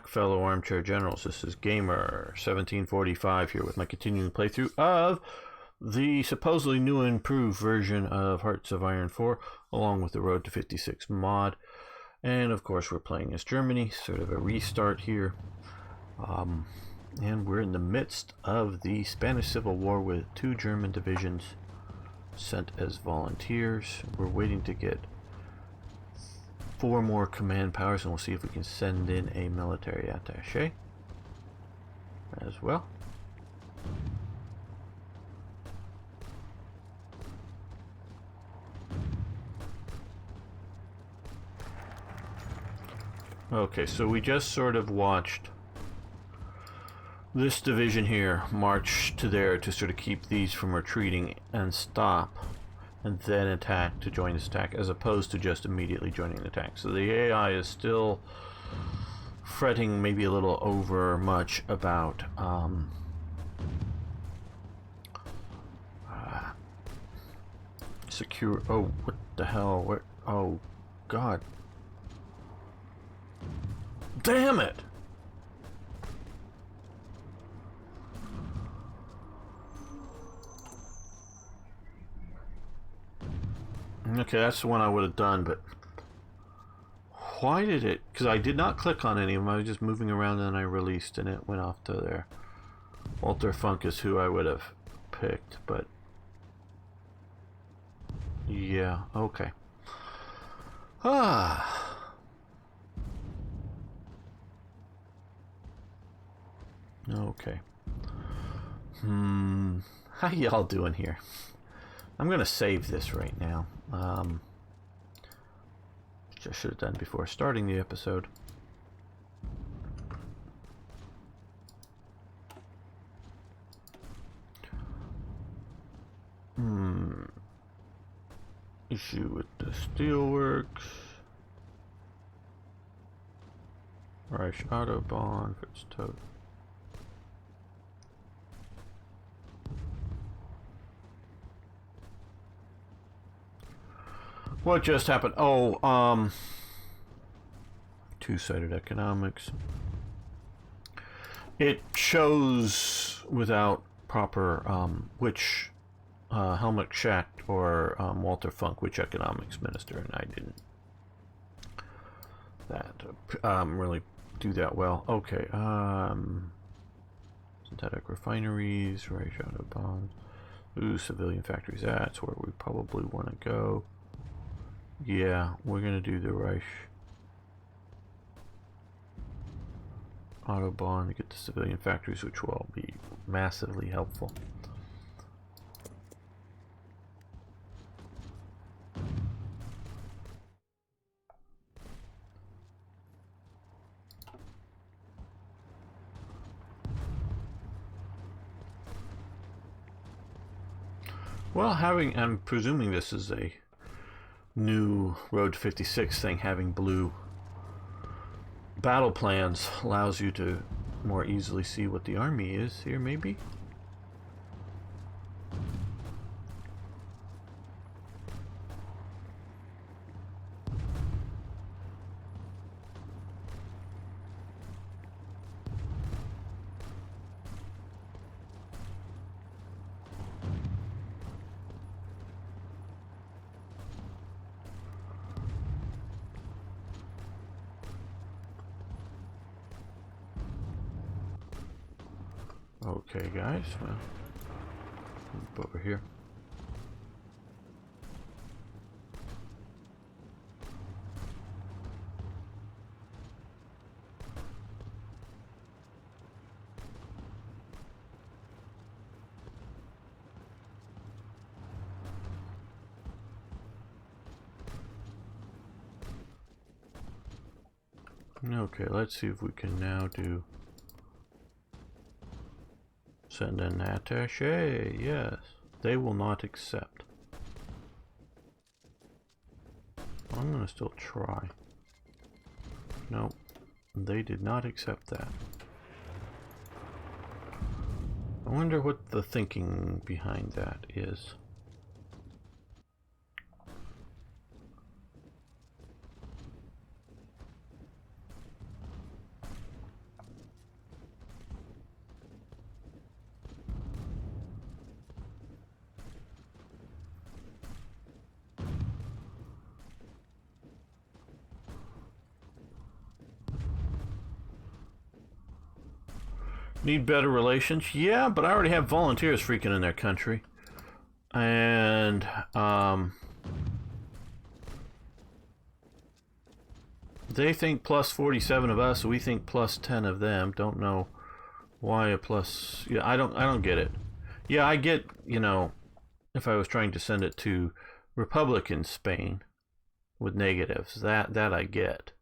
back, fellow armchair generals. This is Gamer 1745 here with my continuing playthrough of the supposedly new and improved version of Hearts of Iron 4, along with the Road to 56 mod. And of course, we're playing as Germany, sort of a restart here. And we're in the midst of the Spanish Civil War with 2 German divisions sent as volunteers. We're waiting to get 4 more command powers, and we'll see if we can send in a military attaché as well. Okay, so we just sort of watched this division here march to there to sort of keep these from retreating and stop, and then attack to join this attack, as opposed to just immediately joining the attack. So the AI is still fretting maybe a little over much about secure. Oh, what the hell? Where? Oh, God. Damn it! Okay, that's the one I would have done, but why did it? Because I did not click on any of them. I was just moving around and then I released and it went off to there. Walter Funk is who I would have picked, but yeah, okay. Okay. How y'all doing here? I'm gonna save this right now, which I should have done before starting the episode. Issue with the steelworks. Reich Autobahn, it's towed. What just happened? Oh, two-sided economics. It shows without proper, which Helmut Schacht or Walter Funk, which economics minister, and I didn't really do that well. Okay, synthetic refineries, Reich Autobahn. Ooh, civilian factories, that's where we probably want to go. Yeah, we're gonna do the Reich Autobahn to get the civilian factories, which will be massively helpful. Well, I'm presuming this is a new Road to 56 thing. Having blue battle plans allows you to more easily see what the army is here, maybe? Okay, guys, well, over here. Okay, let's see if we can now do send an attaché. Yes, they will not accept. I'm gonna still try. Nope, they did not accept that. I wonder what the thinking behind that is. Need better relations? Yeah, but I already have volunteers freaking in their country. And, they think plus 47 of us, we think plus 10 of them. Don't know why a plus... Yeah, I don't get it. Yeah, I get, you know, if I was trying to send it to Republican Spain with negatives, that I get.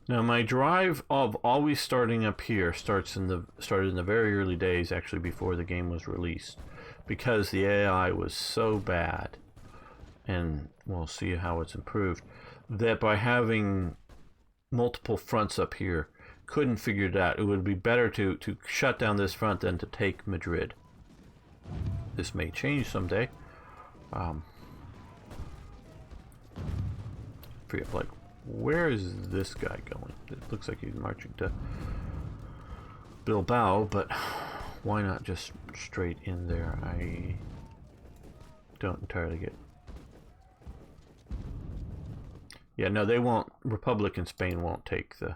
Now my drive of always starting up here started in the very early days, actually before the game was released, because the AI was so bad, and we'll see how it's improved, that by having multiple fronts up here, couldn't figure it out. It would be better to shut down this front than to take Madrid. This may change someday. Forget, like, where is this guy going? It looks like he's marching to Bilbao, but why not just straight in there? I don't entirely get... Yeah, no, they won't. Republican Spain won't take them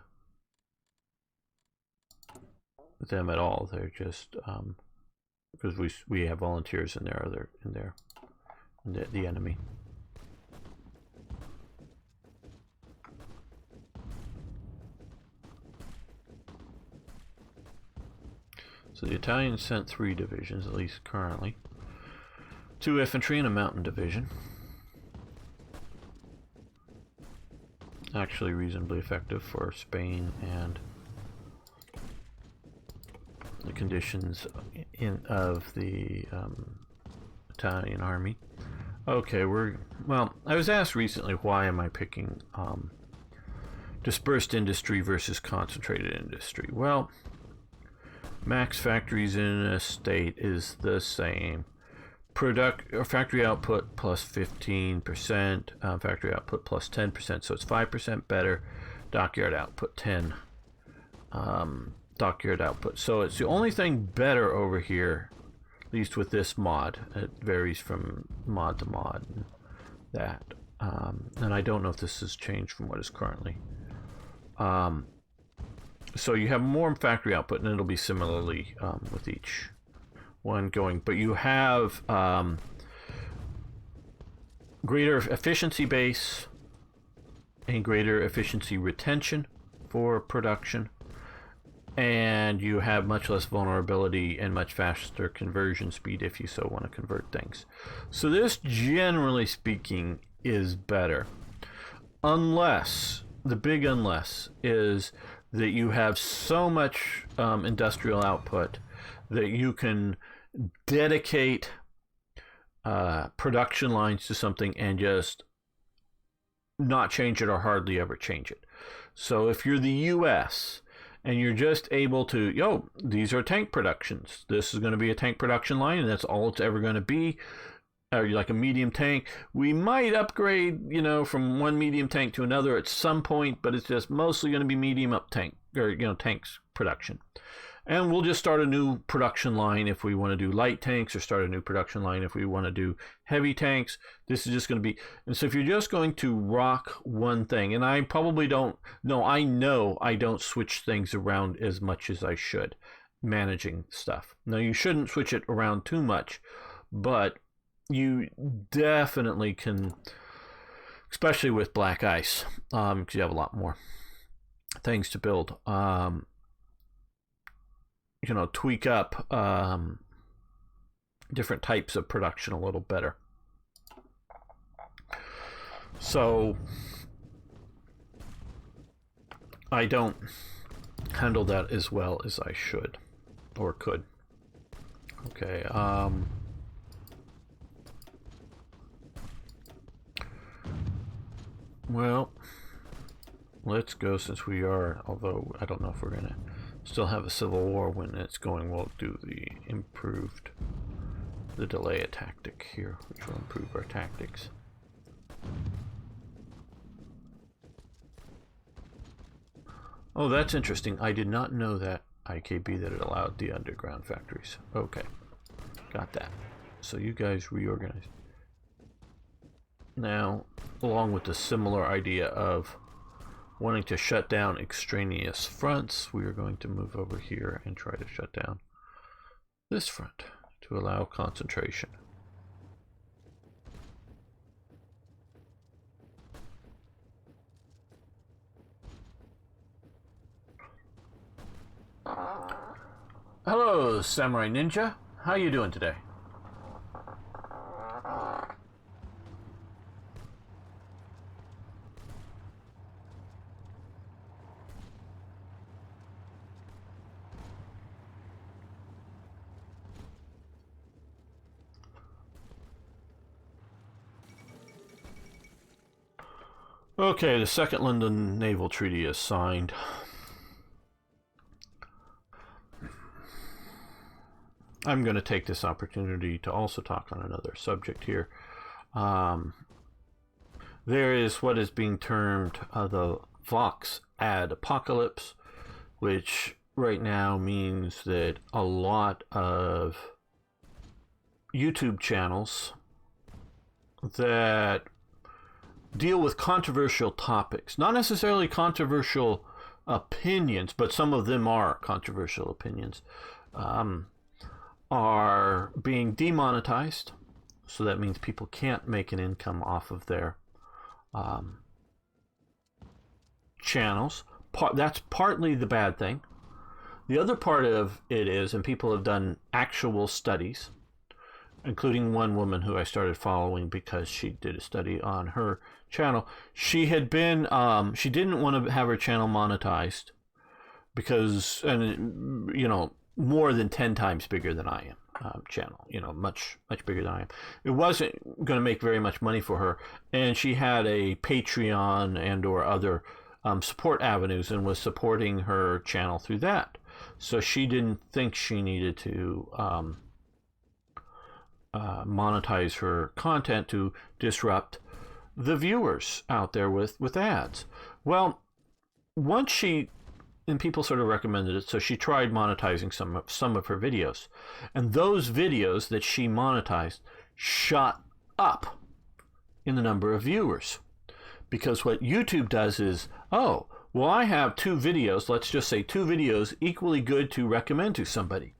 at all. They're just because we have volunteers in there. They're in there, the enemy. So the Italians sent 3 divisions, at least currently. 2 infantry and a mountain division. Actually reasonably effective for Spain and the conditions of the Italian army. Okay, well, I was asked recently, why am I picking dispersed industry versus concentrated industry? Well, max factories in a state is the same. Factory output plus 15%, factory output plus 10%, so it's 5% better. Dockyard output 10. Dockyard output. So it's the only thing better over here, at least with this mod. It varies from mod to mod. And I don't know if this has changed from what is currently. So you have more factory output, and it'll be similarly with each one going. But you have greater efficiency base and greater efficiency retention for production. And you have much less vulnerability and much faster conversion speed if you so want to convert things. So this, generally speaking, is better. Unless, the big unless, is that you have so much industrial output that you can dedicate production lines to something and just not change it or hardly ever change it. So if you're the US and you're just able to, these are tank productions. This is going to be a tank production line, and that's all it's ever going to be. Or like a medium tank. We might upgrade, from one medium tank to another at some point, but it's just mostly going to be medium up tank, or, tanks production. And we'll just start a new production line if we want to do light tanks, or start a new production line if we want to do heavy tanks. This is just going to be, and so if you're just going to rock one thing, and I probably don't, no, I know I don't switch things around as much as I should, managing stuff. Now, you shouldn't switch it around too much, but you definitely can, especially with black ice, because you have a lot more things to build. Tweak up different types of production a little better. So I don't handle that as well as I should or could. Okay. Well, let's go, since we are, although I don't know if we're going to still have a civil war when it's going. We'll do the delay a tactic here, which will improve our tactics. Oh, that's interesting. I did not know that IKB that it allowed the underground factories. Okay, got that. So you guys reorganize. Now, along with the similar idea of wanting to shut down extraneous fronts, we are going to move over here and try to shut down this front to allow concentration. Hello, Samurai Ninja. How you doing today? Okay, the Second London Naval Treaty is signed. I'm going to take this opportunity to also talk on another subject here. There is what is being termed the Vox ad apocalypse, which right now means that a lot of YouTube channels that deal with controversial topics, not necessarily controversial opinions, but some of them are controversial opinions, are being demonetized. So that means people can't make an income off of their channels. That's partly the bad thing. The other part of it is, and people have done actual studies, including one woman who I started following because she did a study on her channel. She had been, she didn't want to have her channel monetized because, and you know, more than 10 times bigger than I am channel, you know, much bigger than I am. It wasn't going to make very much money for her, and she had a Patreon and or other support avenues and was supporting her channel through that. So she didn't think she needed to monetize her content to disrupt the viewers out there with ads. Well, once she, and people sort of recommended it, so she tried monetizing some of her videos, and those videos that she monetized shot up in the number of viewers, because what YouTube does is, oh, well, I have two videos, let's just say two videos equally good to recommend to somebody.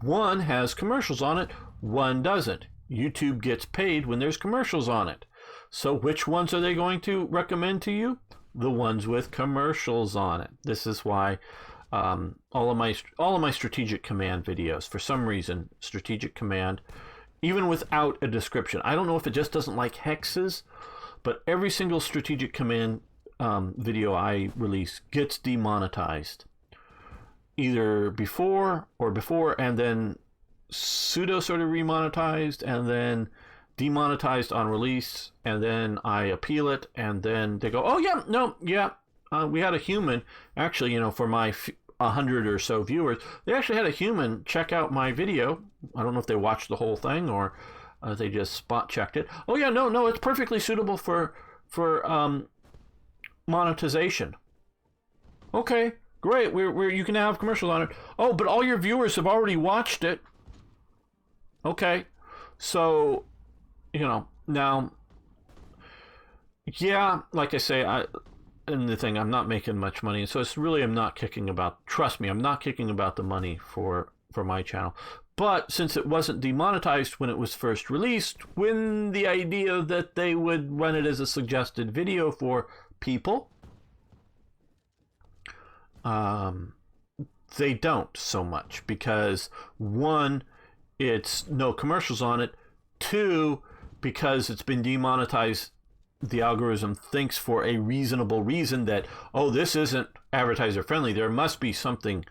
One has commercials on it, one doesn't. YouTube gets paid when there's commercials on it. So which ones are they going to recommend to you? The ones with commercials on it. This is why all of my strategic command videos, for some reason, strategic command, even without a description, I don't know if it just doesn't like hexes, but every single strategic command video I release gets demonetized, either before and then pseudo sort of remonetized and then demonetized on release, and then I appeal it, and then they go, oh yeah, no, yeah, we had a human, actually, you know, for my 100 or so viewers, they actually had a human check out my video. I don't know if they watched the whole thing or they just spot checked it. Oh yeah, no, it's perfectly suitable for monetization. Okay, great, we're you can now have commercials on it. Oh, but all your viewers have already watched it. Okay, so, you know, now, yeah, like I say, and the thing, I'm not making much money, so it's really, I'm not kicking about, trust me, I'm not kicking about the money for my channel. But since it wasn't demonetized when it was first released, when the idea that they would run it as a suggested video for people, they don't so much, because one, it's no commercials on it. Two, because it's been demonetized, the algorithm thinks for a reasonable reason that, oh, this isn't advertiser friendly. There must be something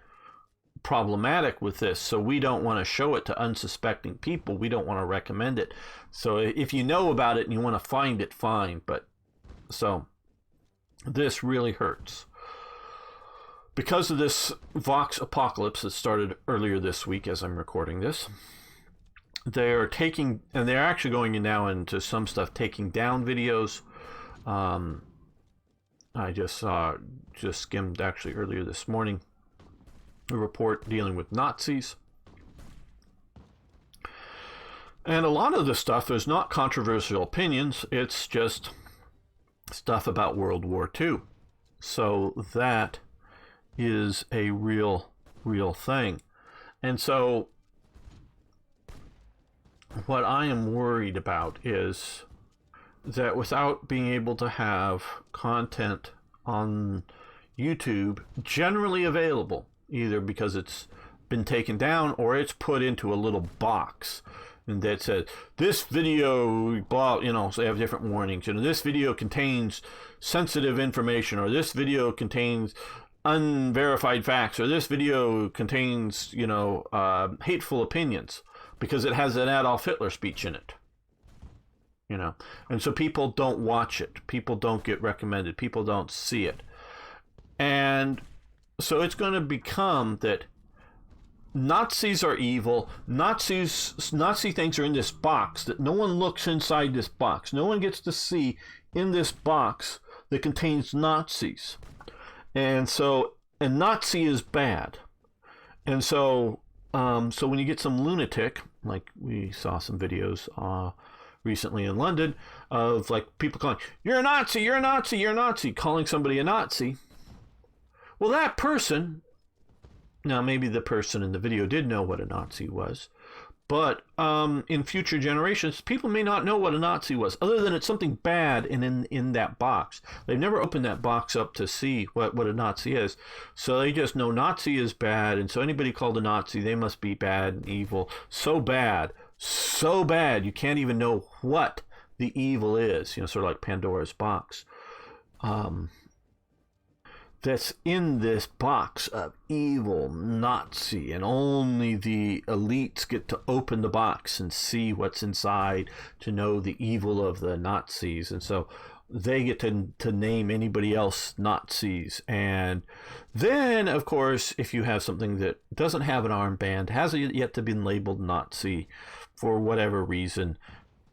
problematic with this, so we don't want to show it to unsuspecting people. We don't want to recommend it. So if you know about it and you want to find it, fine. But so this really hurts. Because of this Vox apocalypse that started earlier this week as I'm recording this, they're taking, and they're actually going in now into some stuff, taking down videos, I just skimmed actually earlier this morning a report dealing with Nazis. And a lot of the stuff is not controversial opinions. It's just stuff about World War II. So that is a real thing. And so what I am worried about is that without being able to have content on YouTube generally available, either because it's been taken down or it's put into a little box and that says this video, blah, so they have different warnings. This video contains sensitive information, or this video contains unverified facts, or this video contains, hateful opinions because it has an Adolf Hitler speech in it. And so people don't watch it. People don't get recommended. People don't see it. And so it's going to become that Nazis are evil. Nazi things are in this box that no one looks inside this box. No one gets to see in this box that contains Nazis. And Nazi is bad. And so when you get some lunatic, like we saw some videos recently in London of like people calling, you're a Nazi, you're a Nazi, you're a Nazi, calling somebody a Nazi. Well, that person, now maybe the person in the video did know what a Nazi was, but in future generations, people may not know what a Nazi was, other than it's something bad in that box. They've never opened that box up to see what a Nazi is. So they just know Nazi is bad, and so anybody called a Nazi, they must be bad and evil. So bad, you can't even know what the evil is, sort of like Pandora's box. That's in this box of evil Nazi, and only the elites get to open the box and see what's inside to know the evil of the Nazis. And so they get to name anybody else Nazis. And then, of course, if you have something that doesn't have an armband, hasn't yet to been labeled Nazi for whatever reason,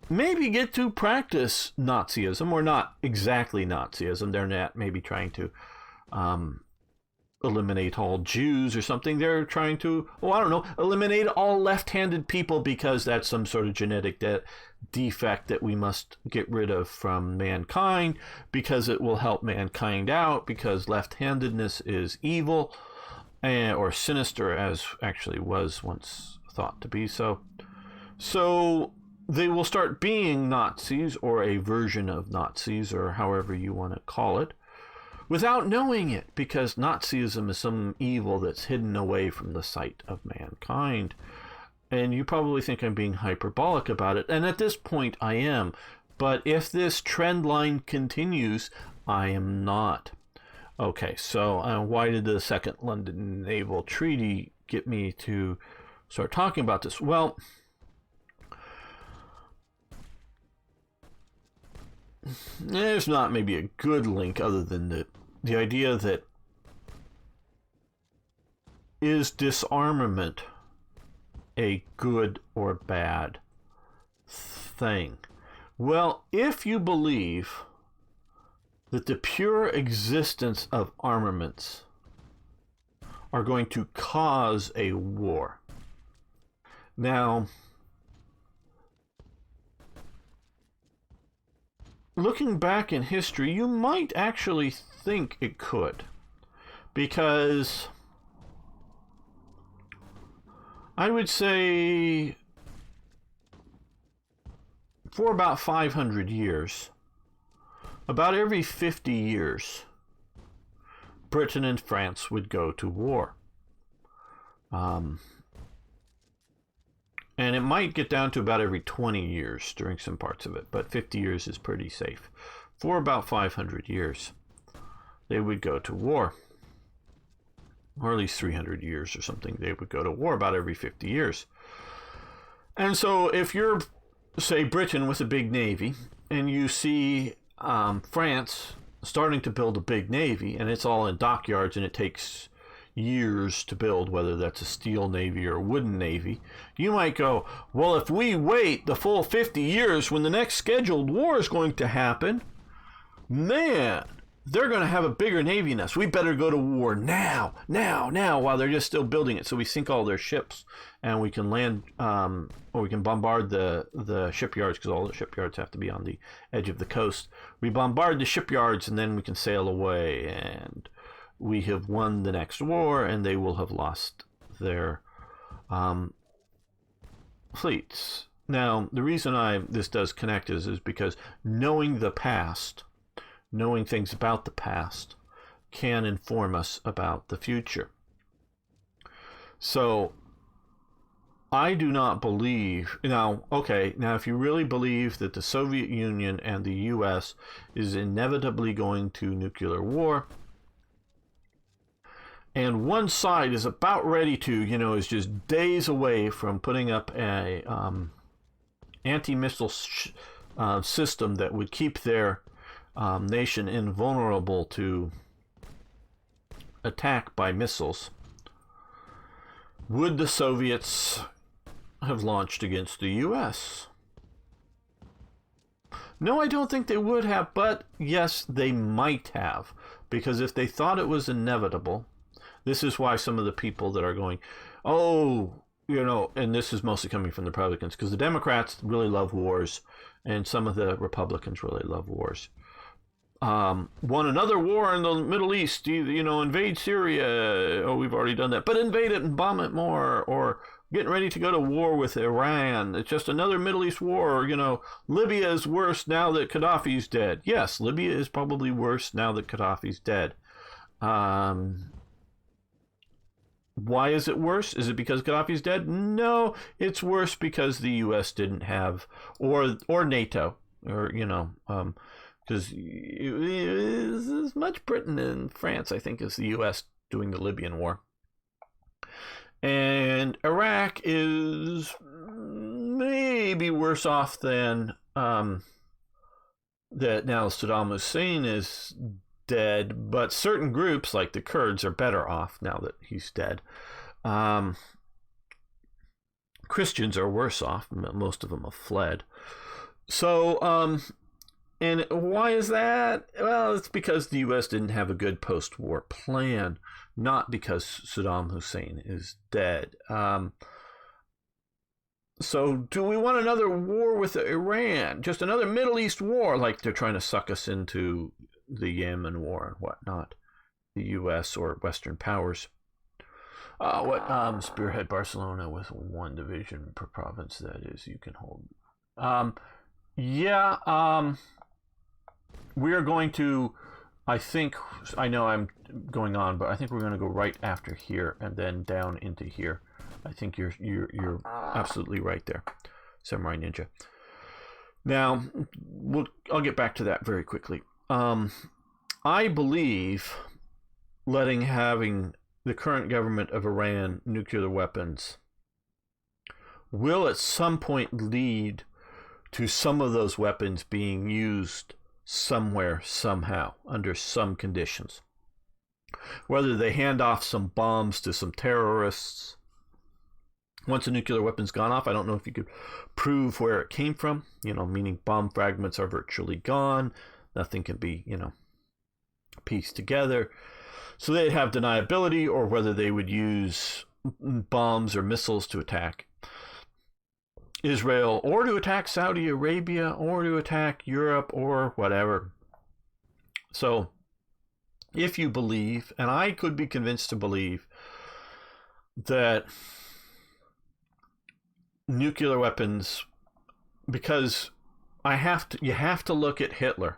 maybe get to practice Nazism, or not exactly Nazism. They're not maybe trying to eliminate all Jews or something. They're trying to, eliminate all left-handed people because that's some sort of genetic defect that we must get rid of from mankind because it will help mankind out, because left-handedness is evil or sinister, as actually was once thought to be so. So they will start being Nazis, or a version of Nazis, or however you want to call it, without knowing it, because Nazism is some evil that's hidden away from the sight of mankind. And you probably think I'm being hyperbolic about it, and at this point I am. But if this trend line continues, I am not. Okay, so why did the Second London Naval Treaty get me to start talking about this? Well, there's not maybe a good link other than the idea that, is disarmament a good or bad thing? Well, if you believe that the pure existence of armaments are going to cause a war. Now, looking back in history, you might actually think it could, because I would say for about 500 years, about every 50 years, Britain and France would go to war. And it might get down to about every 20 years during some parts of it, but 50 years is pretty safe. For about 500 years, they would go to war. Or at least 300 years or something, they would go to war about every 50 years. And so if you're, say, Britain with a big navy, and you see France starting to build a big navy, and it's all in dockyards, and it takes years to build, whether that's a steel navy or a wooden navy, you might go, well, if we wait the full 50 years when the next scheduled war is going to happen, man, they're going to have a bigger navy than us. We better go to war now, while they're just still building it. So we sink all their ships, and we can land, or we can bombard the shipyards, because all the shipyards have to be on the edge of the coast. We bombard the shipyards, and then we can sail away, and we have won the next war, and they will have lost their fleets. Now, the reason this does connect is because knowing the past, knowing things about the past, can inform us about the future. So, I do not believe... Now, if you really believe that the Soviet Union and the U.S. is inevitably going to nuclear war, and one side is about ready to, is just days away from putting up a anti-missile system that would keep their nation invulnerable to attack by missiles, would the Soviets have launched against the U.S.? No, I don't think they would have, but yes, they might have, because if they thought it was inevitable, this is why some of the people that are going, and this is mostly coming from the Republicans, because the Democrats really love wars, and some of the Republicans really love wars. Want another war in the Middle East, invade Syria. Oh, we've already done that. But invade it and bomb it more. Or getting ready to go to war with Iran. It's just another Middle East war. Libya is worse now that Gaddafi's dead. Yes, Libya is probably worse now that Gaddafi's dead. Why is it worse? Is it because Gaddafi's dead? No, it's worse because the U.S. didn't have, or NATO, because as much Britain and France, I think, as the U.S. doing the Libyan war. And Iraq is maybe worse off than that now Saddam Hussein is dead, but certain groups like the Kurds are better off now that he's dead. Christians are worse off. Most of them have fled. So, and why is that? Well, it's because the U.S. didn't have a good post-war plan, not because Saddam Hussein is dead. So do we want another war with Iran? Just another Middle East war, like they're trying to suck us into the Yemen war and whatnot, the U.S. or Western powers. Spearhead Barcelona with one division per province, that is, you can hold. We're going to, I know I'm going on, but I think we're going to go right after here and then down into here. I think you're absolutely right there, Samurai Ninja. Now, I'll get back to that very quickly. I believe having the current government of Iran nuclear weapons will at some point lead to some of those weapons being used somewhere, somehow, under some conditions. Whether they hand off some bombs to some terrorists. Once a nuclear weapon's gone off, I don't know if you could prove where it came from, meaning bomb fragments are virtually gone. Nothing can be, pieced together. So they'd have deniability, or whether they would use bombs or missiles to attack Israel, or to attack Saudi Arabia, or to attack Europe, or whatever. So, if you believe, and I could be convinced to believe, that nuclear weapons, because you have to look at Hitler,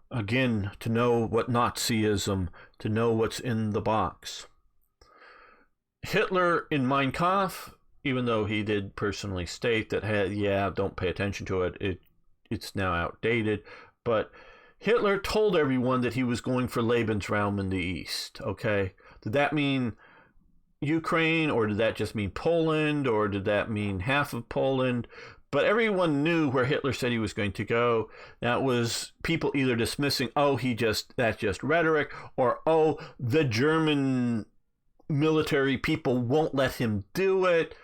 again, to know what Nazism, to know what's in the box. Hitler in Mein Kampf, even though he did personally state that, hey, don't pay attention to it, it's now outdated, but Hitler told everyone that he was going for Lebensraum in the East, okay? Did that mean Ukraine, or did that just mean Poland, or did that mean half of Poland? But everyone knew where Hitler said he was going to go. That was people either dismissing, that's just rhetoric, or, the German military people won't let him do it,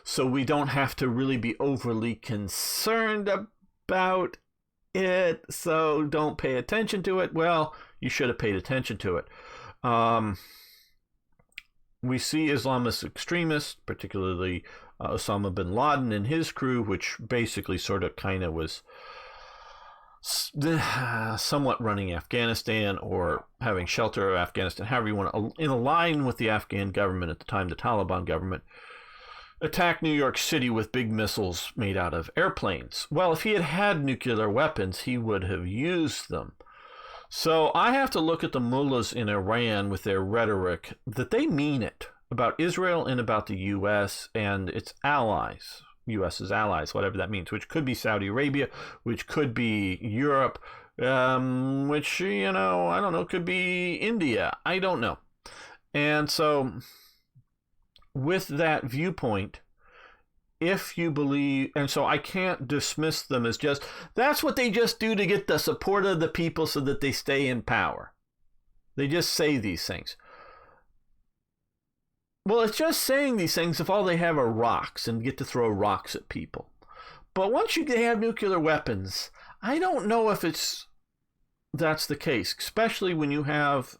so we don't have to really be overly concerned about it, so don't pay attention to it. Well, you should have paid attention to it. We see Islamist extremists, particularly Osama bin Laden and his crew, which basically sort of kind of was somewhat running Afghanistan or having shelter of Afghanistan, however you want to, in line with the Afghan government at the time, the Taliban government, attacked New York City with big missiles made out of airplanes. Well, if he had had nuclear weapons, he would have used them. So I have to look at the mullahs in Iran with their rhetoric that they mean it about Israel and about the U.S. and its allies, U.S.'s allies, whatever that means, which could be Saudi Arabia, which could be Europe, which, I don't know, could be India. I don't know. And so with that viewpoint, if you believe, and so I can't dismiss them as just, that's what they just do to get the support of the people so that they stay in power. They just say these things. Well, it's just saying these things if all they have are rocks and get to throw rocks at people. But once you have nuclear weapons, I don't know if that's the case, especially when you have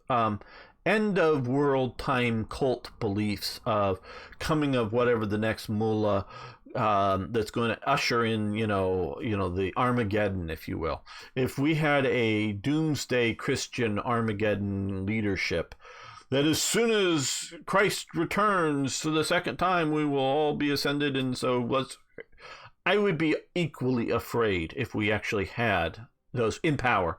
end of world time cult beliefs of coming of whatever the next mullah that's going to usher in, the Armageddon, if you will. If we had a doomsday Christian Armageddon leadership, that as soon as Christ returns for the second time, we will all be ascended, and so I would be equally afraid if we actually had those in power.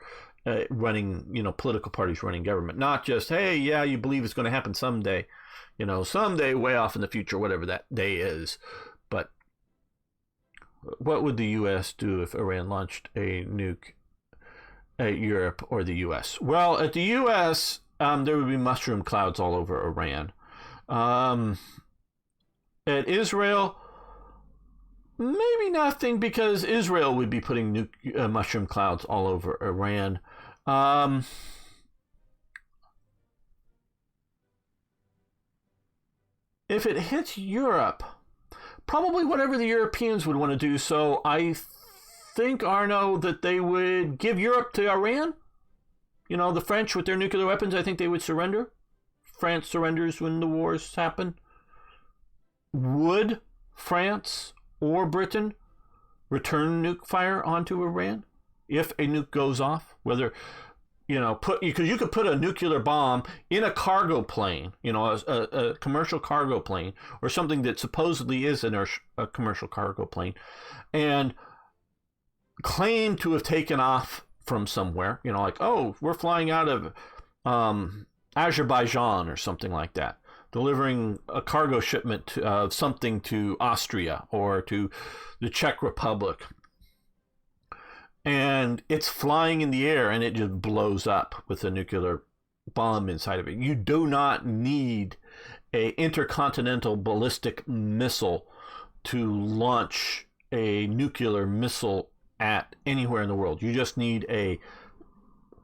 Running, political parties running government. Not just, hey, yeah, you believe it's going to happen someday, someday way off in the future, whatever that day is. But what would the U.S. do if Iran launched a nuke at Europe or the U.S.? Well, at the U.S., there would be mushroom clouds all over Iran. At Israel, maybe nothing, because Israel would be putting mushroom clouds all over Iran. If it hits Europe, probably whatever the Europeans would want to do. So I think, Arno, that they would give Europe to Iran. The French with their nuclear weapons, I think they would surrender. France surrenders when the wars happen. Would France or Britain return nuke fire onto Iran if a nuke goes off? Whether, because you could put a nuclear bomb in a cargo plane, a commercial cargo plane, or something that supposedly is a commercial cargo plane, and claim to have taken off from somewhere, like, oh, we're flying out of Azerbaijan or something like that, delivering a cargo shipment of something to Austria or to the Czech Republic. And it's flying in the air and it just blows up with a nuclear bomb inside of it. You do not need an intercontinental ballistic missile to launch a nuclear missile at anywhere in the world. You just need a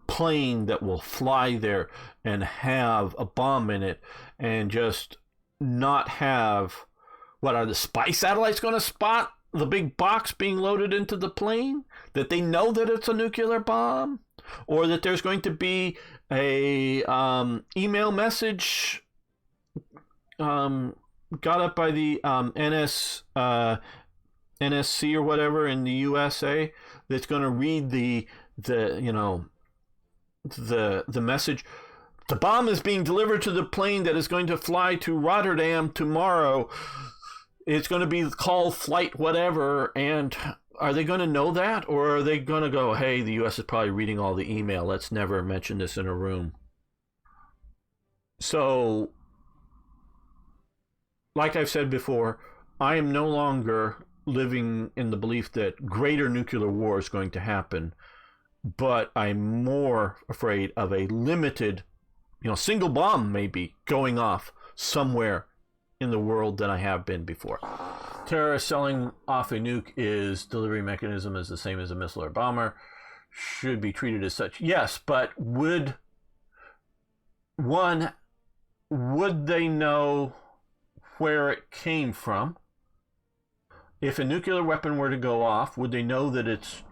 plane that will fly there and have a bomb in it, and just not have, what are the spy satellites going to spot the big box being loaded into the plane, that they know that it's a nuclear bomb, or that there's going to be a email message got up by the NSC or whatever in the USA that's going to read the message. The bomb is being delivered to the plane that is going to fly to Rotterdam tomorrow. It's going to be called flight whatever. And are they going to know that? Or are they going to go, hey, the U.S. is probably reading all the email. Let's never mention this in a room. So, like I've said before, I am no longer living in the belief that greater nuclear war is going to happen, but I'm more afraid of a limited, single bomb maybe going off somewhere in the world than I have been before. Terrorists selling off a nuke is delivery mechanism is the same as a missile or bomber, should be treated as such. Yes, but would they know where it came from? If a nuclear weapon were to go off, would they know that it's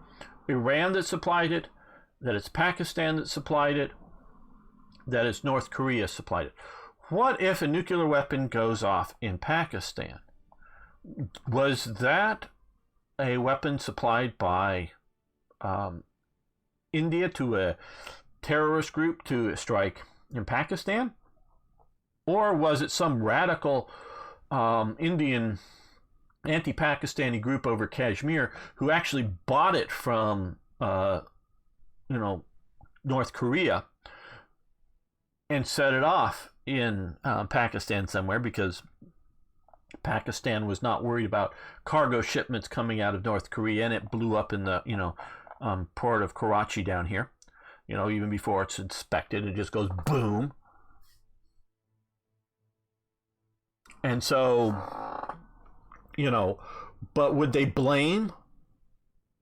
Iran that supplied it, that it's Pakistan that supplied it, that is North Korea supplied it. What if a nuclear weapon goes off in Pakistan? Was that a weapon supplied by India to a terrorist group to strike in Pakistan? Or was it some radical Indian anti-Pakistani group over Kashmir who actually bought it from, North Korea and set it off in Pakistan somewhere because Pakistan was not worried about cargo shipments coming out of North Korea, and it blew up in the, port of Karachi down here. Even before it's inspected, it just goes boom. And so, but would they blame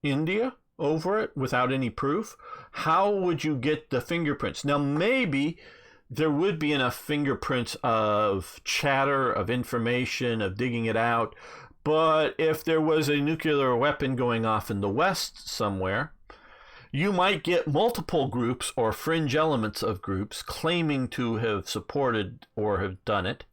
India over it without any proof? How would you get the fingerprints? Now, maybe there would be enough fingerprints of chatter, of information, of digging it out. But if there was a nuclear weapon going off in the West somewhere, you might get multiple groups or fringe elements of groups claiming to have supported or have done it.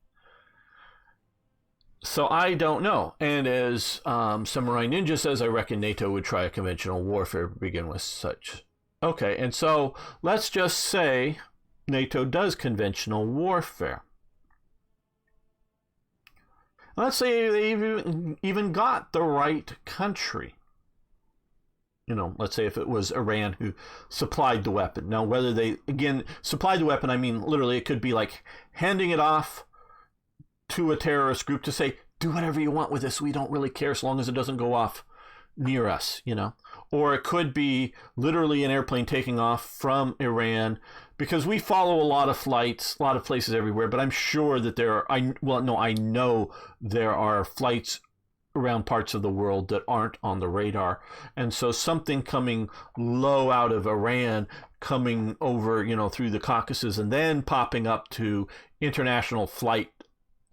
So I don't know. And as Samurai Ninja says, I reckon NATO would try a conventional warfare to begin with such. Okay, and so let's just say NATO does conventional warfare. Let's say they even got the right country. Let's say if it was Iran who supplied the weapon. Now, whether they, again, supplied the weapon, I mean, literally, it could be like handing it off to a terrorist group to say, do whatever you want with this. We don't really care as long as it doesn't go off near us, Or it could be literally an airplane taking off from Iran, because we follow a lot of flights, a lot of places everywhere, but I'm sure that I know there are flights around parts of the world that aren't on the radar. And so something coming low out of Iran, coming over, through the Caucasus, and then popping up to international flight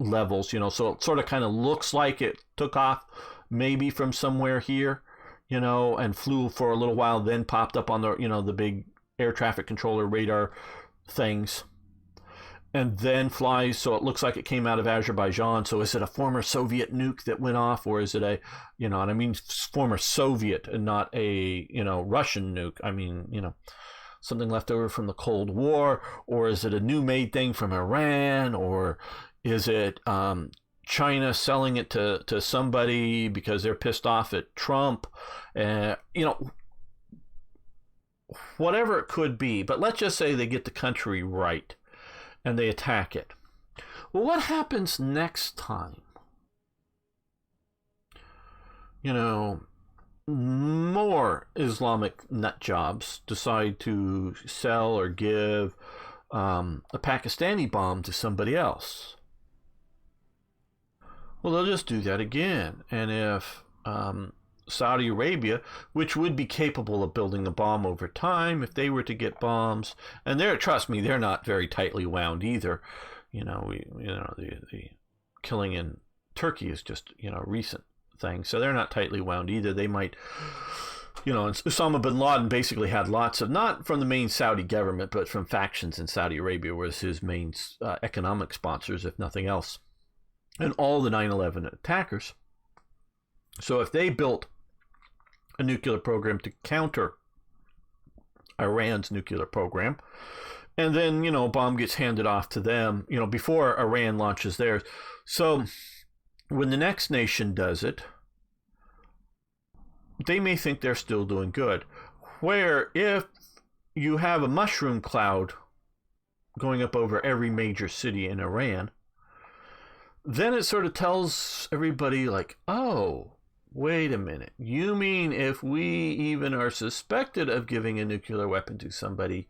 levels, so it sort of kind of looks like it took off maybe from somewhere here, and flew for a little while, then popped up on the, the big air traffic controller radar things, and then flies, so it looks like it came out of Azerbaijan. So is it a former Soviet nuke that went off, or is it a, and I mean former Soviet and not a, Russian nuke. I mean, something left over from the Cold War, or is it a new made thing from Iran, or is it China selling it to somebody because they're pissed off at Trump? Whatever it could be. But let's just say they get the country right and they attack it. Well, what happens next time? More Islamic nut jobs decide to sell or give a Pakistani bomb to somebody else. Well, they'll just do that again. And if Saudi Arabia, which would be capable of building a bomb over time, if they were to get bombs, and trust me, they're not very tightly wound either. The killing in Turkey is just, a recent thing. So they're not tightly wound either. They might, Osama bin Laden basically had lots of, not from the main Saudi government, but from factions in Saudi Arabia was his main economic sponsors, if nothing else. And all the 9/11 attackers. So if they built a nuclear program to counter Iran's nuclear program, and then, a bomb gets handed off to them, before Iran launches theirs. So when the next nation does it, they may think they're still doing good. Where if you have a mushroom cloud going up over every major city in Iran, then it sort of tells everybody like, oh, wait a minute. You mean if we even are suspected of giving a nuclear weapon to somebody,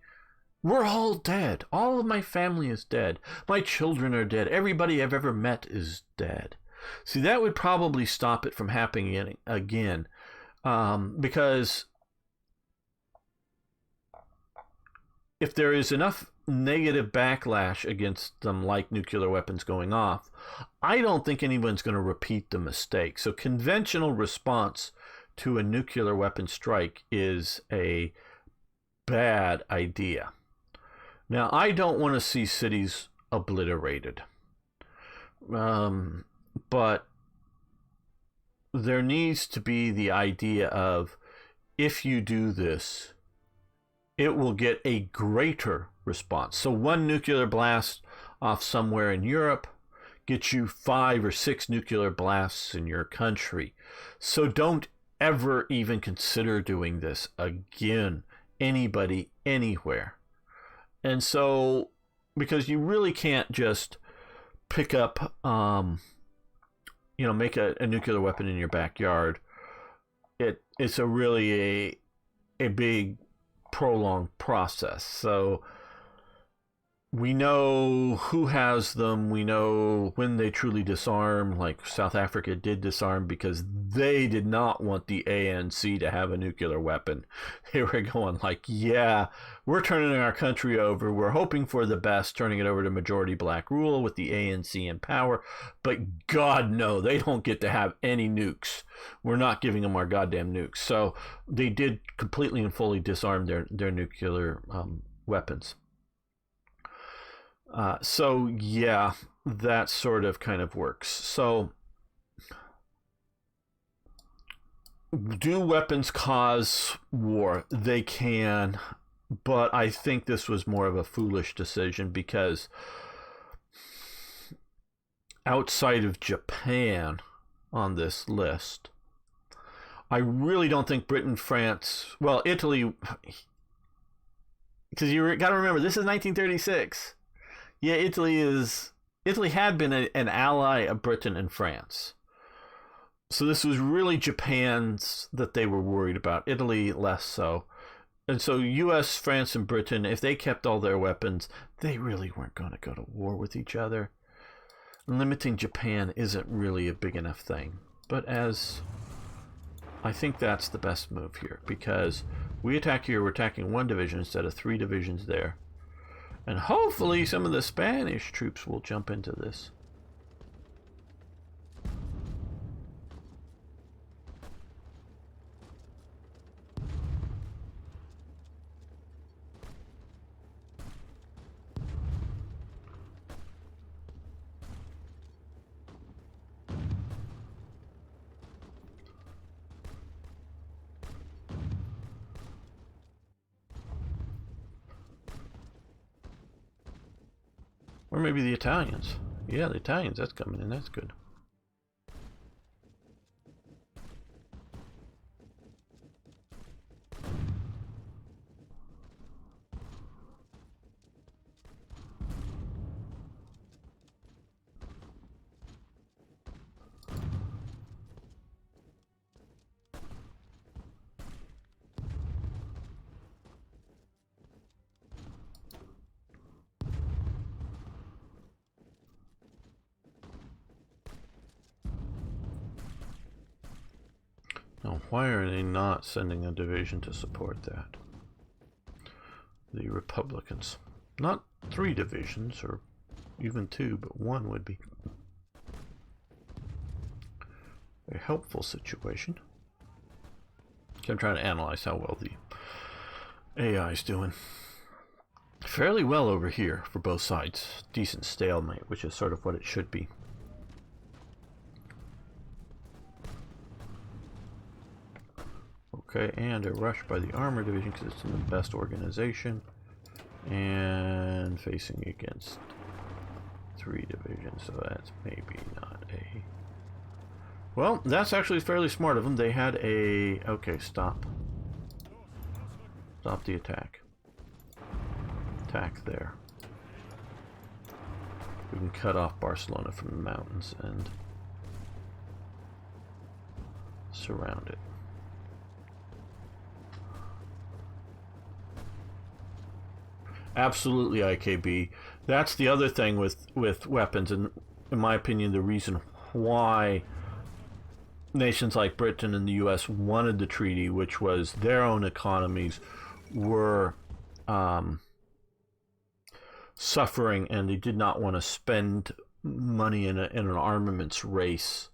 we're all dead. All of my family is dead. My children are dead. Everybody I've ever met is dead. See, that would probably stop it from happening again. Because if there is enough negative backlash against them, like nuclear weapons going off, I don't think anyone's going to repeat the mistake. So conventional response to a nuclear weapon strike is a bad idea. Now, I don't want to see cities obliterated, but there needs to be the idea of, if you do this, it will get a greater response. So one nuclear blast off somewhere in Europe gets you 5 or 6 nuclear blasts in your country. So don't ever even consider doing this again, anybody, anywhere. And so, because you really can't just pick up, make a nuclear weapon in your backyard. It's a really a big, prolonged process. So we know who has them. We know when they truly disarm. Like South Africa did disarm because they did not want the ANC to have a nuclear weapon. They were going like, yeah, we're turning our country over. We're hoping for the best, turning it over to majority black rule with the ANC in power. But God, no, they don't get to have any nukes. We're not giving them our goddamn nukes. So they did completely and fully disarm their nuclear weapons. So yeah, that sort of kind of works. So do weapons cause war? They can, but I think this was more of a foolish decision because outside of Japan on this list, I really don't think Britain, France, well, Italy, because you got to remember, this is 1936. Yeah, Italy had been an ally of Britain and France. So this was really Japan's that they were worried about. Italy less so. And so US, France, and Britain, if they kept all their weapons, they really weren't going to go to war with each other. Limiting Japan isn't really a big enough thing. But I think that's the best move here, because we attack here, we're attacking 1 division instead of 3 divisions there. And hopefully some of the Spanish troops will jump into this. Or maybe the Italians. Yeah, the Italians, that's coming in, that's good. Now, why are they not sending a division to support that? The Republicans. Not 3 divisions, or even 2, but 1 would be a helpful situation. I'm trying to analyze how well the AI is doing. Fairly well over here for both sides. Decent stalemate, which is sort of what it should be. Okay, and a rush by the armor division because it's in the best organization. And facing against 3 divisions, so that's maybe not a... Well, that's actually fairly smart of them. They had a... Okay, stop. Stop the attack. Attack there. We can cut off Barcelona from the mountains and surround it. Absolutely, IKB. That's the other thing with weapons, and in my opinion, the reason why nations like Britain and the US wanted the treaty, which was their own economies were suffering, and they did not want to spend money in an armaments race.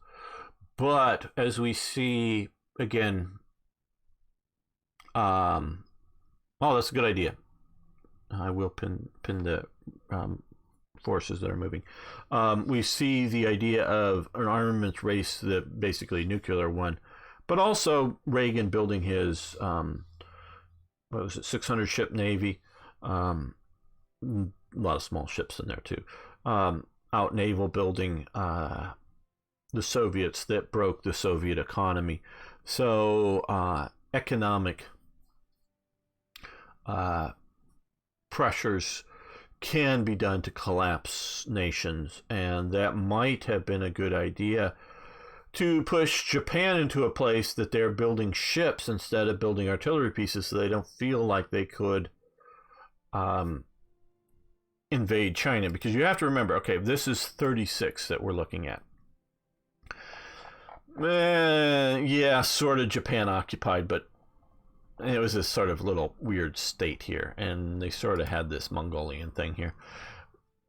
But as we see again, oh, that's a good idea. I will pin the forces that are moving. We see the idea of an armaments race, that basically nuclear one, but also Reagan building his 600 ship navy. A lot of small ships in there too. Out naval building the Soviets that broke the Soviet economy. So economic pressures can be done to collapse nations, and that might have been a good idea to push Japan into a place that they're building ships instead of building artillery pieces, so they don't feel like they could invade China. Because you have to remember, okay, this is 36 that we're looking at. Yeah, sort of Japan occupied, but it was this sort of little weird state here, and they sort of had this Mongolian thing here.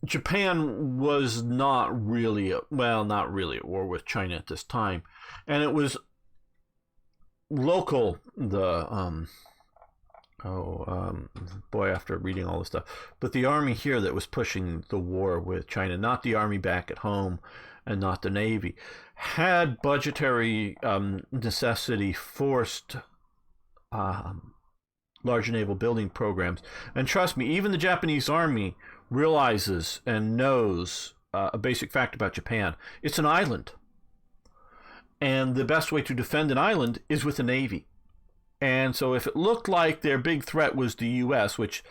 Japan was not really at war with China at this time, and it was local. Boy, after reading all this stuff, but the army here that was pushing the war with China, not the army back at home, and not the Navy, had budgetary necessity forced large naval building programs. And trust me, even the Japanese army realizes and knows a basic fact about Japan. It's an island. And the best way to defend an island is with a navy. And so if it looked like their big threat was the U.S., which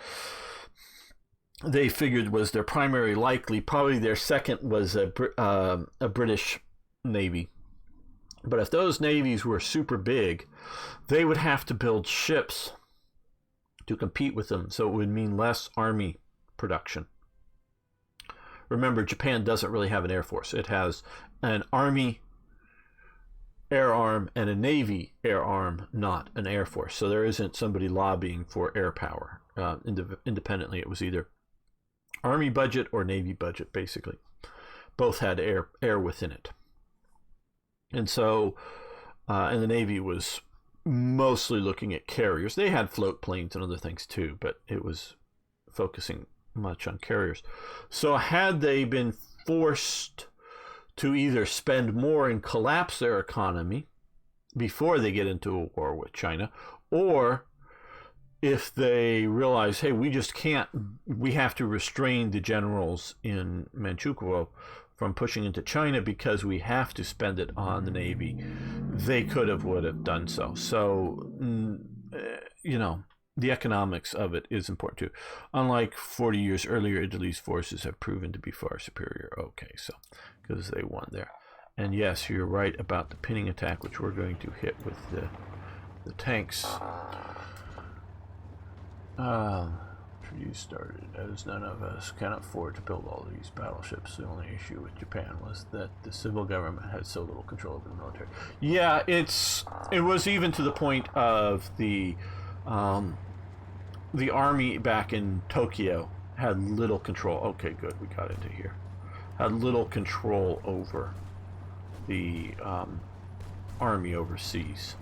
they figured was their primary likely, probably their second was a British Navy. But if those navies were super big, they would have to build ships to compete with them, so it would mean less army production. Remember, Japan doesn't really have an air force. It has an army air arm and a navy air arm, not an air force. So there isn't somebody lobbying for air power. Independently, it was either army budget or navy budget, basically. Both had air within it. And so, and the Navy was mostly looking at carriers. They had float planes and other things too, but it was focusing much on carriers. So had they been forced to either spend more and collapse their economy before they get into a war with China, or if they realize, hey, we just can't, we have to restrain the generals in Manchukuo from pushing into China because we have to spend it on the Navy, they would have done so. So, the economics of it is important too. Unlike 40 years earlier, Italy's forces have proven to be far superior. Okay, so, because they won there. And yes, you're right about the pinning attack, which we're going to hit with the tanks. Treaties started as none of us can afford to build all these battleships. The only issue with Japan was that the civil government had so little control over the military. Yeah, it was even to the point of the army back in Tokyo had little control. Okay, good, we got into here. Had little control over the army overseas.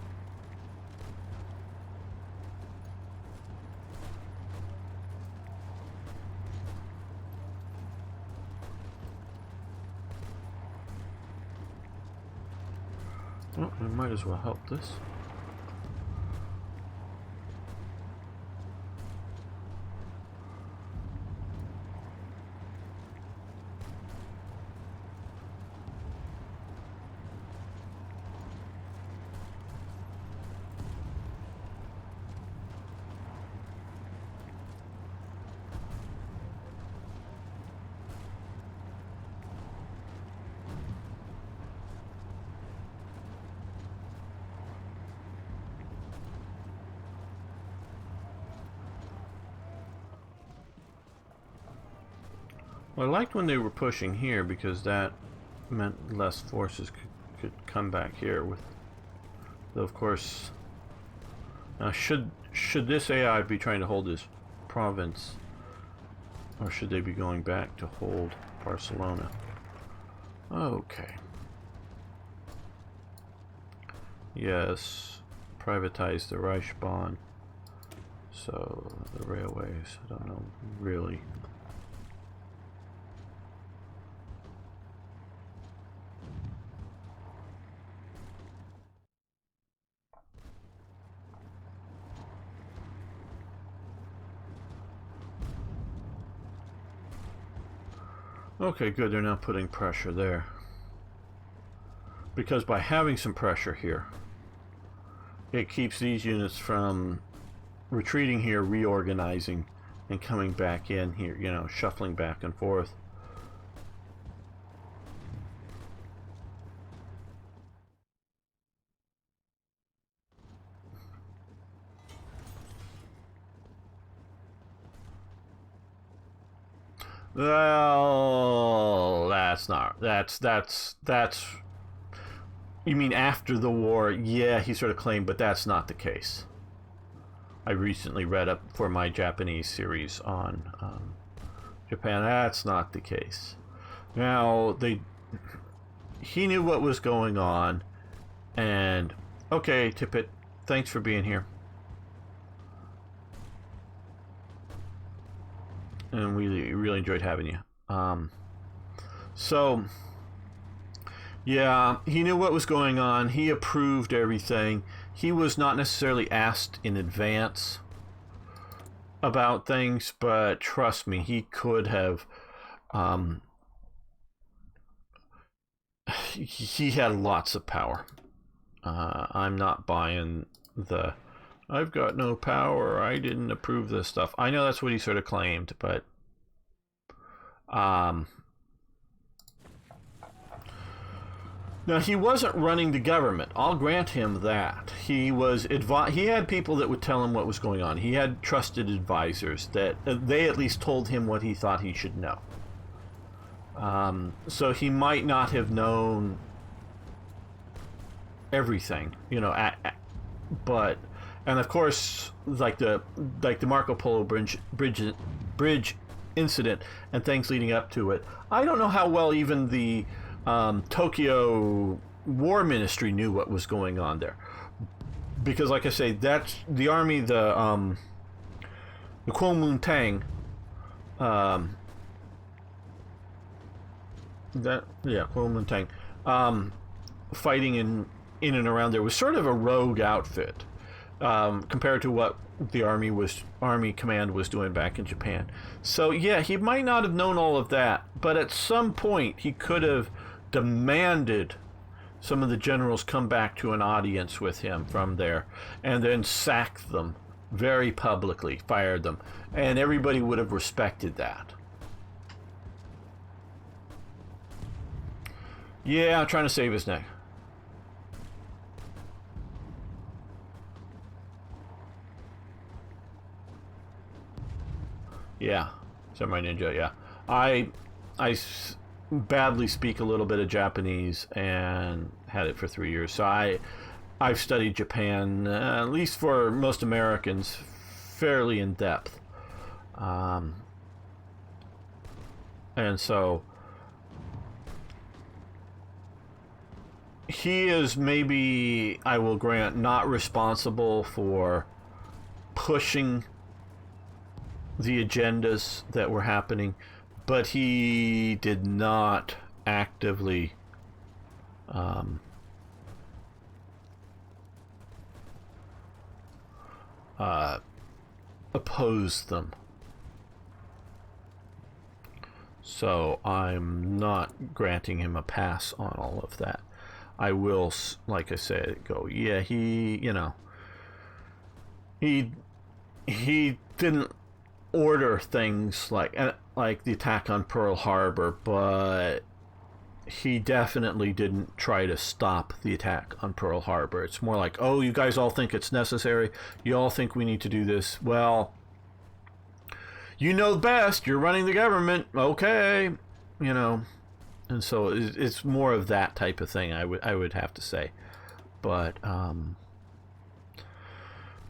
Well, we might as well help this. I liked when they were pushing here because that meant less forces could come back here with. Though of course, now should this AI be trying to hold this province, or should they be going back to hold Barcelona? Okay. Yes, privatize the Reichsbahn. So the railways, I don't know really. Okay, good, they're now putting pressure there. Because by having some pressure here, it keeps these units from retreating here, reorganizing, and coming back in here, you know, shuffling back and forth. Well, that's you mean after the war? Yeah, he sort of claimed, but that's not the case. I recently read up for my Japanese series on Japan. That's not the case. Now, he knew what was going on, and okay, Tippett, thanks for being here. And we really enjoyed having you. So, yeah, he knew what was going on. He approved everything. He was not necessarily asked in advance about things, but trust me, he could have. He had lots of power. I'm not buying the I've got no power, I didn't approve this stuff. I know that's what he sort of claimed, but now he wasn't running the government. I'll grant him that. He had people that would tell him what was going on. He had trusted advisors that they at least told him what he thought he should know. So he might not have known everything, you know, but and of course, like the Marco Polo bridge incident and things leading up to it. I don't know how well even the Tokyo War Ministry knew what was going on there, because, like I say, that's the army, the Kuomintang, Kuomintang, fighting in and around there was sort of a rogue outfit. Compared to what the Army Command was doing back in Japan. So yeah, he might not have known all of that, but at some point he could have demanded some of the generals come back to an audience with him from there, and then sacked them very publicly, fired them, and everybody would have respected that. Yeah, I'm trying to save his neck. Yeah, Samurai Ninja, yeah. I badly speak a little bit of Japanese and had it for 3 years. So I've studied Japan, at least for most Americans, fairly in depth. And so he is, maybe, I will grant, not responsible for pushing the agendas that were happening, but he did not actively oppose them. So I'm not granting him a pass on all of that. I will, like I said, go, yeah, he didn't order things like the attack on Pearl Harbor, but he definitely didn't try to stop the attack on Pearl Harbor. It's more like, oh, you guys all think it's necessary, you all think we need to do this. Well, you know best, you're running the government, okay, you know. And so it's more of that type of thing, I would have to say. But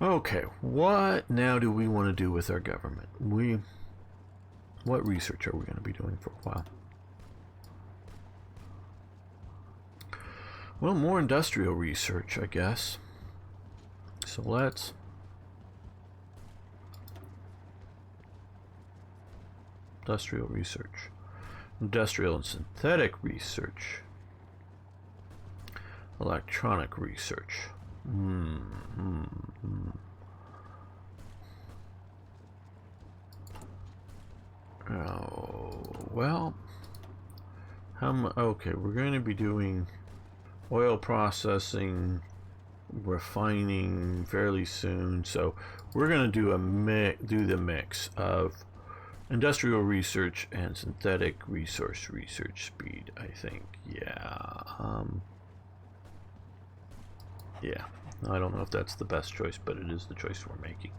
okay, what now do we want to do with our government? What research are we going to be doing for a while? Well, more industrial research, I guess. So let's industrial research. Industrial and synthetic research. Electronic research. Oh, well, okay, we're going to be doing oil processing, refining fairly soon, so we're going to do the mix of industrial research and synthetic resource research speed, I think. Yeah, I don't know if that's the best choice, but it is the choice we're making.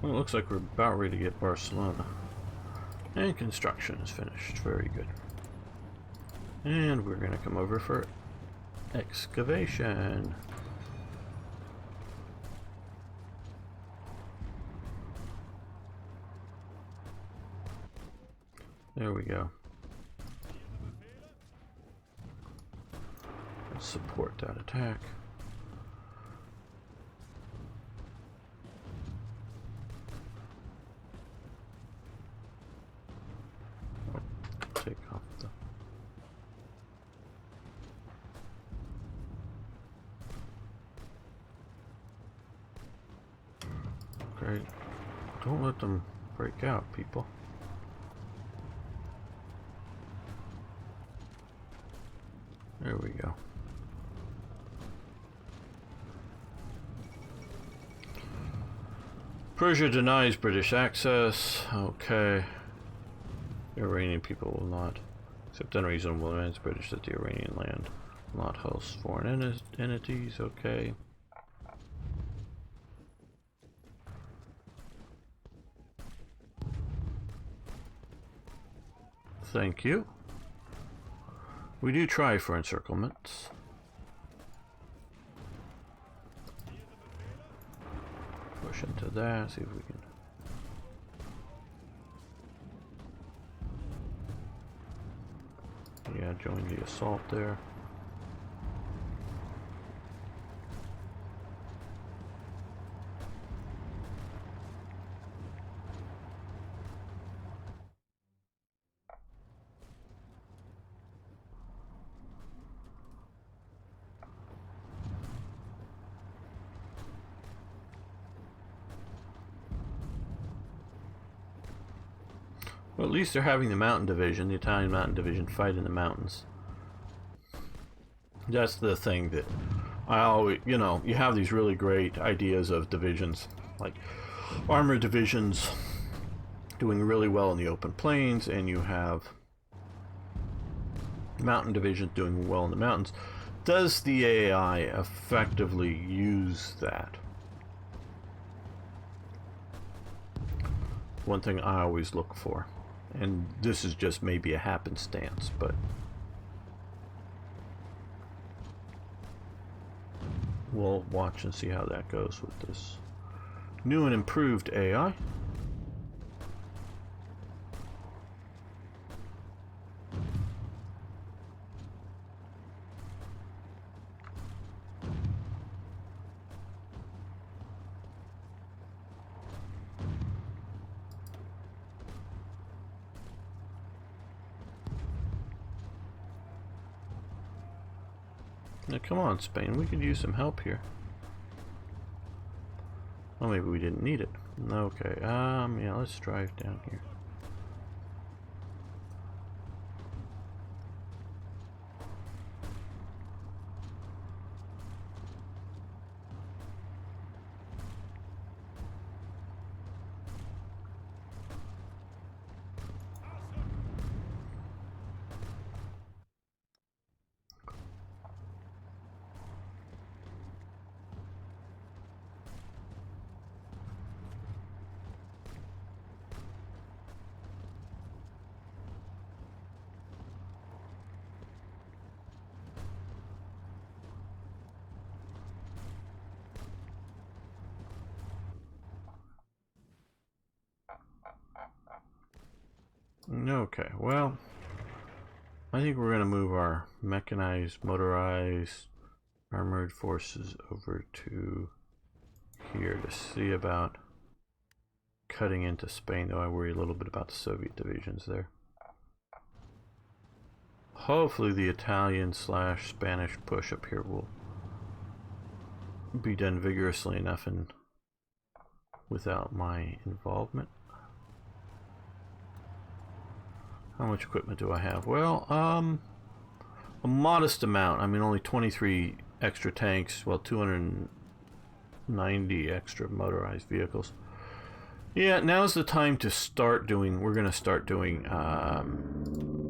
Well, it looks like we're about ready to get Barcelona. And construction is finished. Very good. And we're going to come over for excavation. There we go. Let's support that attack. Take off the... Great. Don't let them break out, people. There we go. Persia denies British access. Okay. The Iranian people will not accept unreasonable demands British that the Iranian land will not host foreign entities. Okay. Thank you. We do try for encirclements. Push into that, see if we can. Yeah, join the assault there. Well, at least they're having the mountain division, the Italian mountain division, fight in the mountains. That's the thing that I always, you know, you have these really great ideas of divisions, like armored divisions doing really well in the open plains, and you have mountain divisions doing well in the mountains. Does the AI effectively use that? One thing I always look for. And this is just maybe a happenstance, but we'll watch and see how that goes with this new and improved AI. Now, come on, Spain, we could use some help here. Oh, maybe we didn't need it. Okay, yeah, let's drive down here. Okay, well, I think we're going to move our mechanized, motorized, armored forces over to here to see about cutting into Spain, though I worry a little bit about the Soviet divisions there. Hopefully the Italian/Spanish push up here will be done vigorously enough and without my involvement. How much equipment do I have? Well, a modest amount. I mean, only 23 extra tanks, well, 290 extra motorized vehicles. Yeah, now's the time to start doing, we're going to start doing,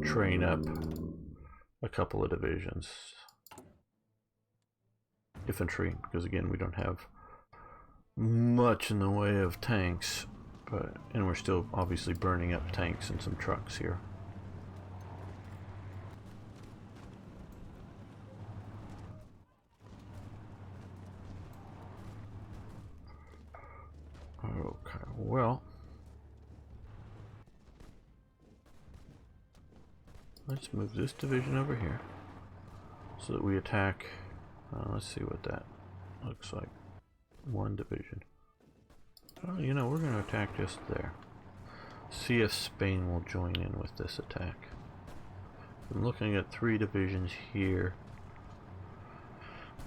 train up a couple of divisions. Infantry, because again, we don't have much in the way of tanks, and we're still obviously burning up tanks and some trucks here. Okay, well, let's move this division over here so that we attack. Let's see what that looks like. One division. Well, you know, we're going to attack just there. See if Spain will join in with this attack. I'm looking at 3 divisions here.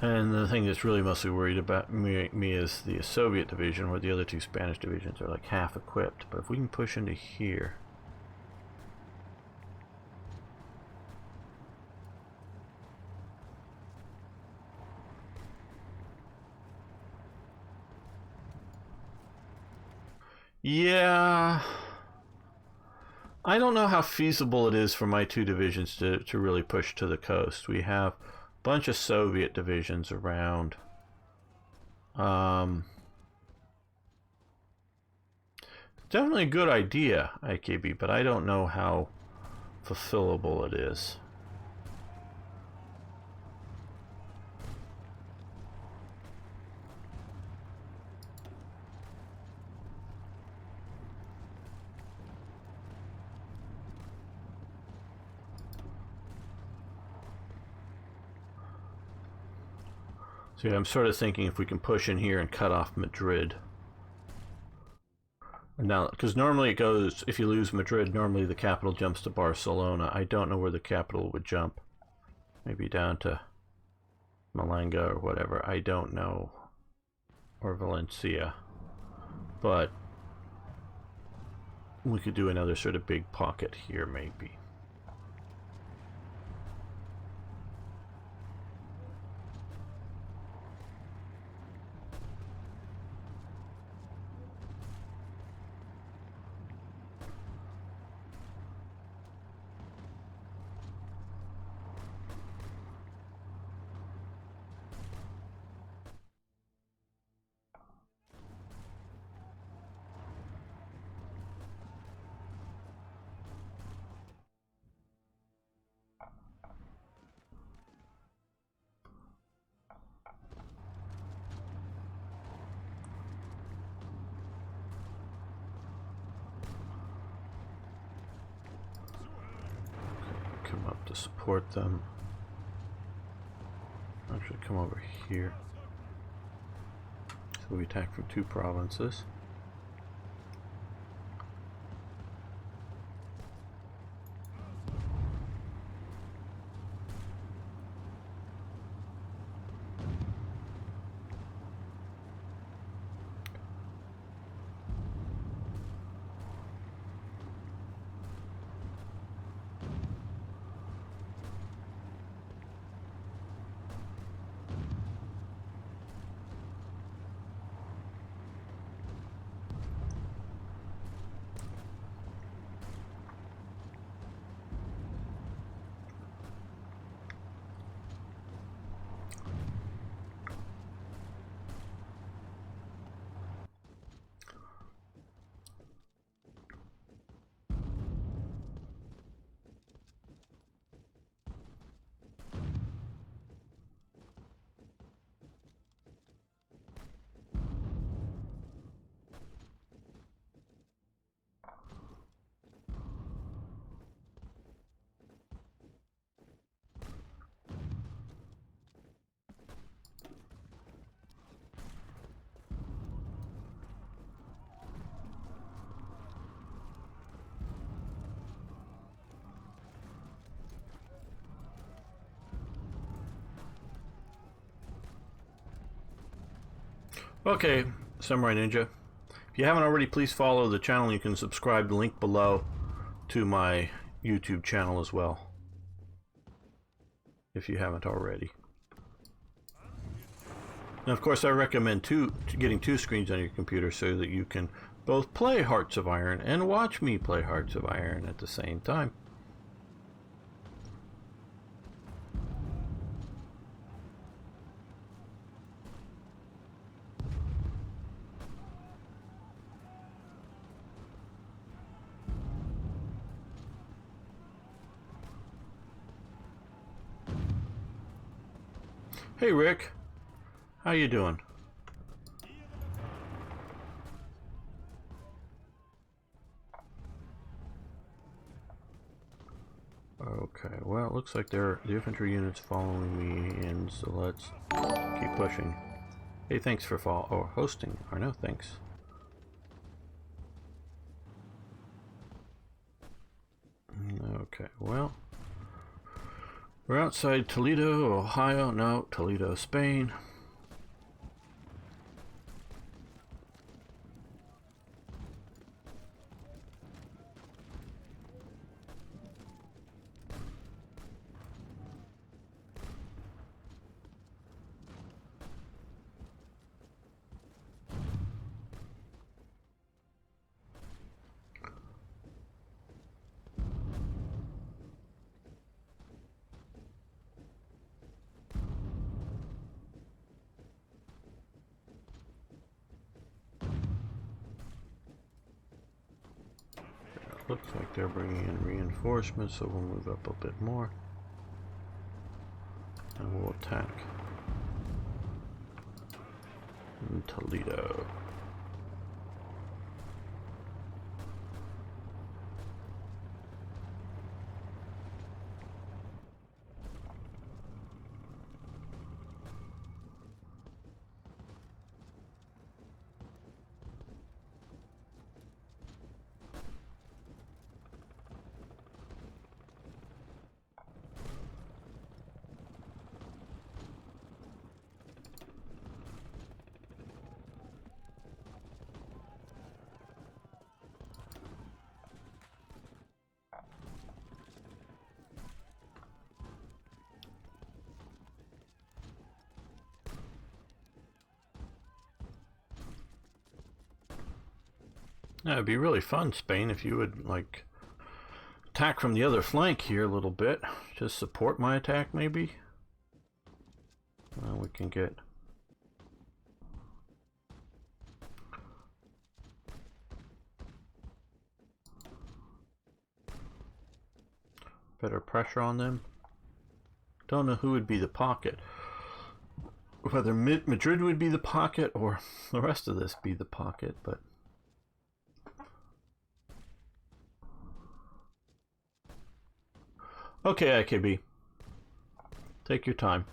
And the thing that's really mostly worried about me is the Soviet division, where the other 2 Spanish divisions are like half equipped. But if we can push into here, yeah, I don't know how feasible it is for my 2 divisions to really push to the coast. We have a bunch of Soviet divisions around. Definitely a good idea, IKB, but I don't know how fulfillable it is. So yeah, I'm sort of thinking if we can push in here and cut off Madrid. Now, because normally it goes, if you lose Madrid, normally the capital jumps to Barcelona. I don't know where the capital would jump. Maybe down to Malanga or whatever. I don't know. Or Valencia. But we could do another sort of big pocket here, maybe. Come up to support them. Actually, come over here. So we attack from 2 provinces. Okay, Samurai Ninja. If you haven't already, please follow the channel. You can subscribe. The link below to my YouTube channel as well, if you haven't already. And of course, I recommend getting two screens on your computer so that you can both play Hearts of Iron and watch me play Hearts of Iron at the same time. Hey Rick, how you doing? Okay, well, it looks like the infantry unit's following me in, so let's keep pushing. Hey, thanks for hosting, Arno, thanks. Okay, well, we're outside Toledo, Ohio. No, Toledo, Spain. Looks like they're bringing in reinforcements, so we'll move up a bit more. And we'll attack in Toledo. Yeah, it'd be really fun, Spain, if you would, like, attack from the other flank here a little bit. Just support my attack, maybe? Well, we can get... better pressure on them. Don't know who would be the pocket. Whether Madrid would be the pocket or the rest of this be the pocket, but... Okay, IKB. Take your time.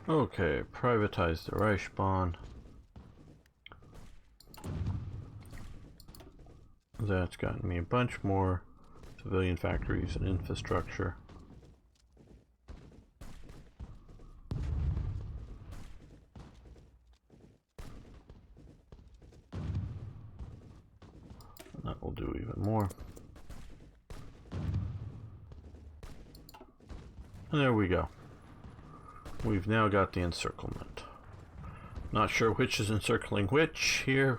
Okay, privatize the Reichsbahn. That's gotten me a bunch more civilian factories and infrastructure. And that will do even more. And there we go. We've now got the encirclement. Not sure which is encircling which here,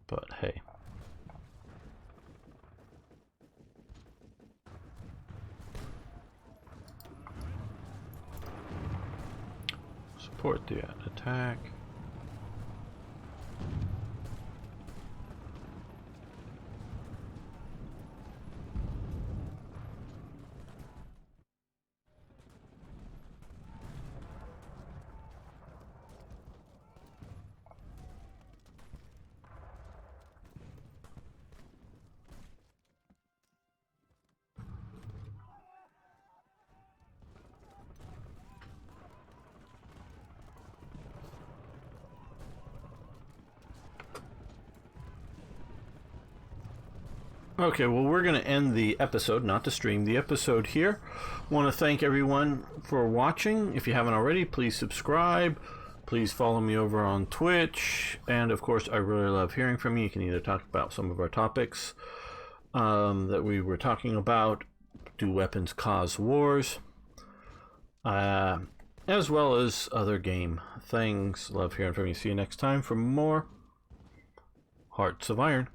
but hey. Support the attack. Okay, well, we're going to end the episode, not the stream, the episode here. Want to thank everyone for watching. If you haven't already, please subscribe. Please follow me over on Twitch. And, of course, I really love hearing from you. You can either talk about some of our topics that we were talking about. Do weapons cause wars? As well as other game things. Love hearing from you. See you next time for more Hearts of Iron.